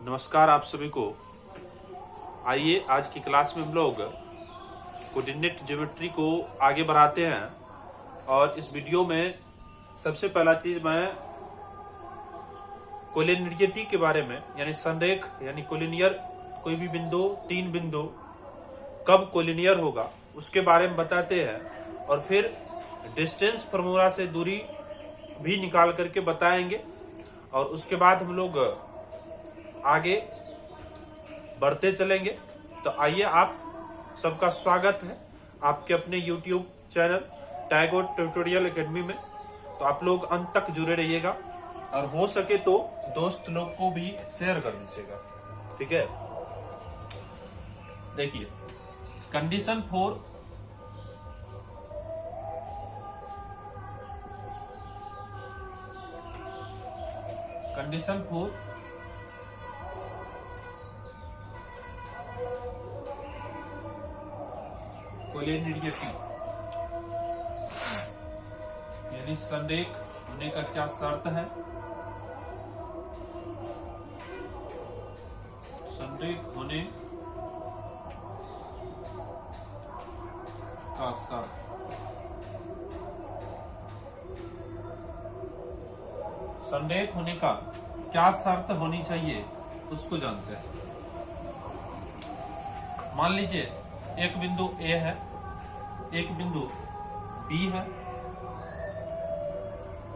नमस्कार आप सभी को। आइए आज की क्लास में हम लोग कोऑर्डिनेट ज्योमेट्री को आगे बढ़ाते हैं। और इस वीडियो में सबसे पहला चीज मैं कोलिनियरिटी के बारे में यानी संरेख यानी कोलिनियर कोई भी बिंदु तीन बिंदु कब कोलिनियर होगा उसके बारे में बताते हैं। और फिर डिस्टेंस फार्मूला से दूरी भी निकाल करके बताएंगे। और उसके बाद हम लोग आगे बढ़ते चलेंगे। तो आइए, आप सबका स्वागत है आपके अपने YouTube channel Tagore tutorial academy में। तो आप लोग अंत तक जुड़े रहिएगा और हो सके तो दोस्त लोग को भी शेयर कर दीजिएगा, ठीक है। देखिए, कंडीशन फोर कोलिनियरिटी यानी संरेख होने का क्या शर्त है। संरेख होने का शर्त, संरेख होने का क्या शर्त होनी चाहिए उसको जानते हैं। मान लीजिए एक बिंदु A है, एक बिंदु B है,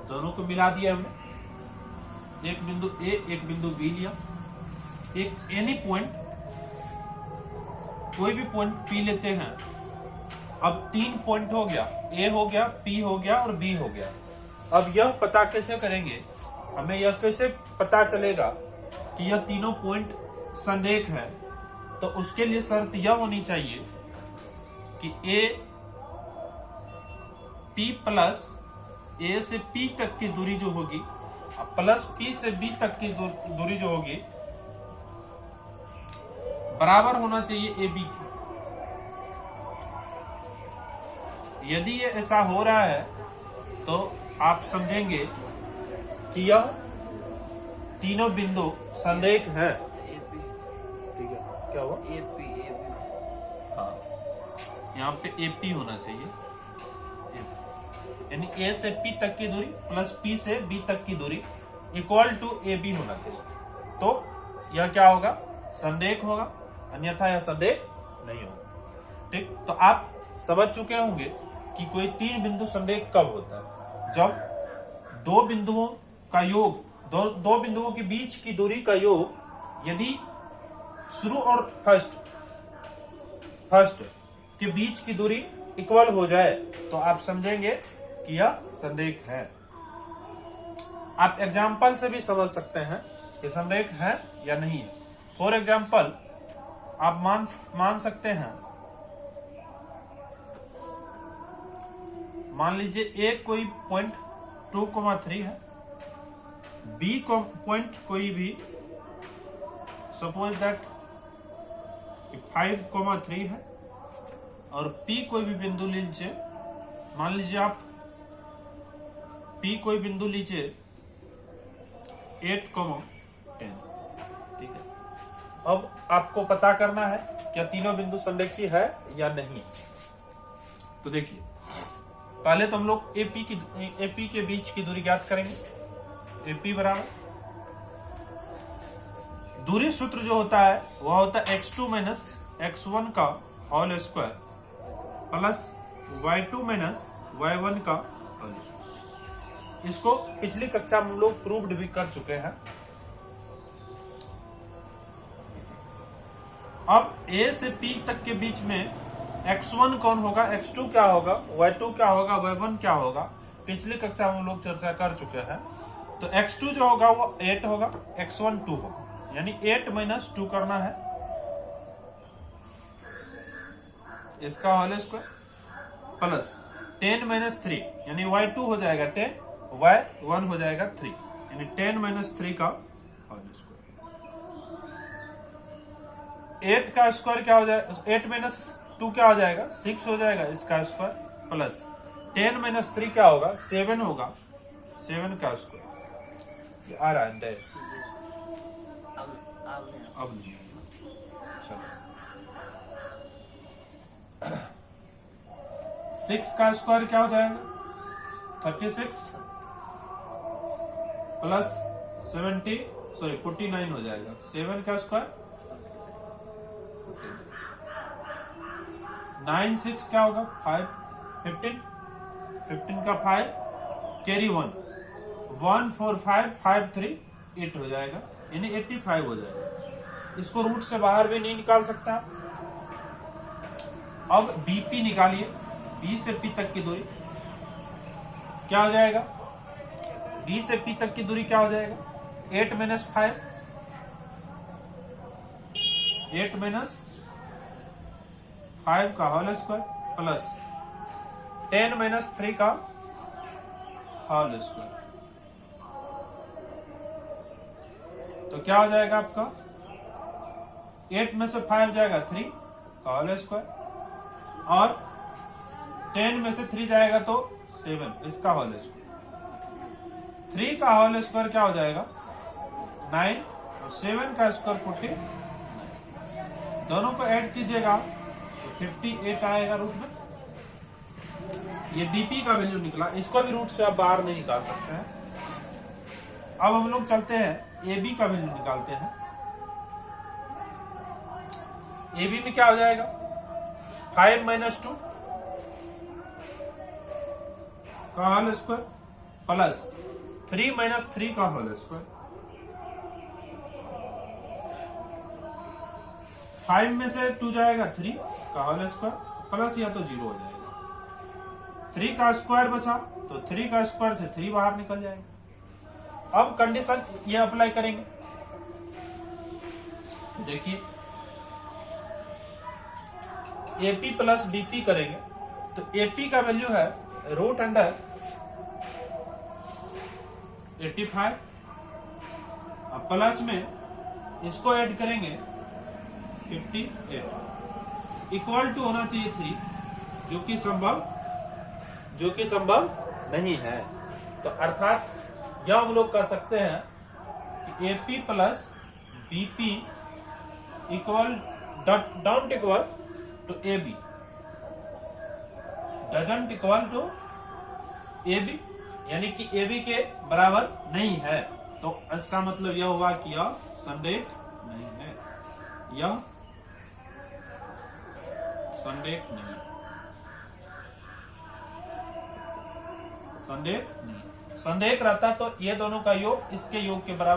दोनों को मिला दिया हमने। एक बिंदु A एक बिंदु B लिया। एक एनी पॉइंट, कोई भी पॉइंट P लेते हैं। अब तीन पॉइंट हो गया, A हो गया, P हो गया और B हो गया। अब यह पता कैसे करेंगे, हमें यह कैसे पता चलेगा कि यह तीनों पॉइंट संरेख है। तो उसके लिए शर्त यह होनी चाहिए कि P प्लस A से P तक की दूरी जो होगी प्लस P से B तक की दूरी जो होगी बराबर होना चाहिए AB की। यदि ये ऐसा हो रहा है तो आप समझेंगे कि यह तीनों बिंदु संरेख हैं। ठीक है, क्या हुआ? हाँ, यहाँ पे AP होना चाहिए। यानी A से P तक की दूरी प्लस P से B तक की दूरी इक्वल टू AB होना चाहिए। तो यह क्या होगा? संरेख होगा, अन्यथा यह संरेख नहीं होगा। ठीक, तो आप समझ चुके होंगे कि कोई तीन बिंदु संरेख कब होता है। जब दो बिंदुओं का योग, दो बिंदुओं के बीच की दूरी का योग यदि शुरू और फर्स्ट के बीच की दूरी इक्वल हो जाए तो आप समझेंगे कि यह संरेख है। आप एग्जाम्पल से भी समझ सकते हैं कि संरेख है या नहीं है। फॉर एग्जाम्पल आप मान सकते हैं, मान लीजिए A कोई पॉइंट 2,3 है, B को पॉइंट कोई भी सपोज दैट 5,3 है और P कोई भी बिंदु लीजिए। मान लीजिए आप P कोई बिंदु लीजिए 8,10। ठीक है, अब आपको पता करना है क्या तीनों बिंदु संरेखी है या नहीं। तो देखिए, पहले तो हम लोग AP के बीच की दूरी ज्ञात करेंगे। AP बराबर दूरी सूत्र जो होता है वह होता है x2 माइनस x1 का whole square plus y2 minus y1 का होल स्क्वायर। इसको पिछली कक्षा में हम लोग प्रूव्ड भी कर चुके हैं। अब A से P तक के बीच में x1 कौन होगा, x2 क्या होगा, y2 क्या होगा, y1 क्या होगा, पिछली कक्षा में हम लोग चर्चा कर चुके हैं। तो x2 जो होगा वो 8 होगा, x1 2 होगा, यानी 8 माइनस 2 करना है, इसका होल स्क्वायर प्लस 10 माइनस 3 यानी y2 हो जाएगा 10, y1 हो जाएगा 3, यानी 10 माइनस 3 का होल स्क्वायर। 8 का स्क्वायर क्या हो जाएगा, 8 माइनस 2 क्या हो जाएगा, 6 हो जाएगा, इसका स्क्वायर प्लस 10 माइनस 3 क्या होगा, 7 होगा, 7 का स्क्वायर। आ रहा है। अब अब नहीं आएगा। चलो 6 का स्क्वायर क्या हो जाएगा? 36 प्लस 49 हो जाएगा। 7 का स्क्वायर 9 6 क्या होगा? 15 का 5 कैरी 1 1 4 5 5 3 8 हो जाएगा, यानी 85 हो जाएगा। इसको रूट से बाहर भी नहीं निकाल सकता। अब बीपी निकालिए, बी से पी तक की दूरी क्या हो जाएगा? बी से पी तक की दूरी क्या हो जाएगा? 8 - 5 8 - 5 का होल स्क्वायर प्लस 10 - 3 का होल स्क्वायर। तो क्या हो जाएगा आपका? 8 में से 5 जाएगा 3 का होल स्क्वायर और 10 में से 3 जाएगा तो 7 इसका होल स्क्वायर। 3 का होल स्क्वायर क्या हो जाएगा? 9 और 7 का स्क्वायर 49। दोनों को ऐड कीजिएगा तो 58 आएगा रूट में। ये बीपी का वैल्यू निकला। इसको भी रूट से आप बाहर नहीं निकाल सकते हैं। अब हम लोग चलते हैं एबी का वैल्यू निकालते हैं। एबी में क्या हो जाएगा? 5 - 2 का होल स्क्वायर प्लस 3 - 3 का होल स्क्वायर। 5 में से 2 जाएगा 3 का होल स्क्वायर प्लस या तो 0 हो जाएगा। 3 का स्क्वायर बचा तो 3 का स्क्वायर से 3 बाहर निकल जाएगा। अब कंडीशन ये अप्लाई करेंगे। देखिए एपी प्लस बीपी करेंगे तो एपी का वैल्यू है रूट अंडर 85 और प्लस में इसको ऐड करेंगे 58 इक्वल टू होना चाहिए 3 जो कि संभव नहीं है। तो अर्थात यह हम लोग कह सकते हैं कि AP plus BP equal don't equal to AB doesn't equal to AB, यानी कि एबी के बराबर नहीं है। तो इसका मतलब यह हुआ कि यह संरेख नहीं है, यह संरेख नहीं, संरेख नहीं। संरेख रहता तो ये दोनों का योग इसके योग के बराबर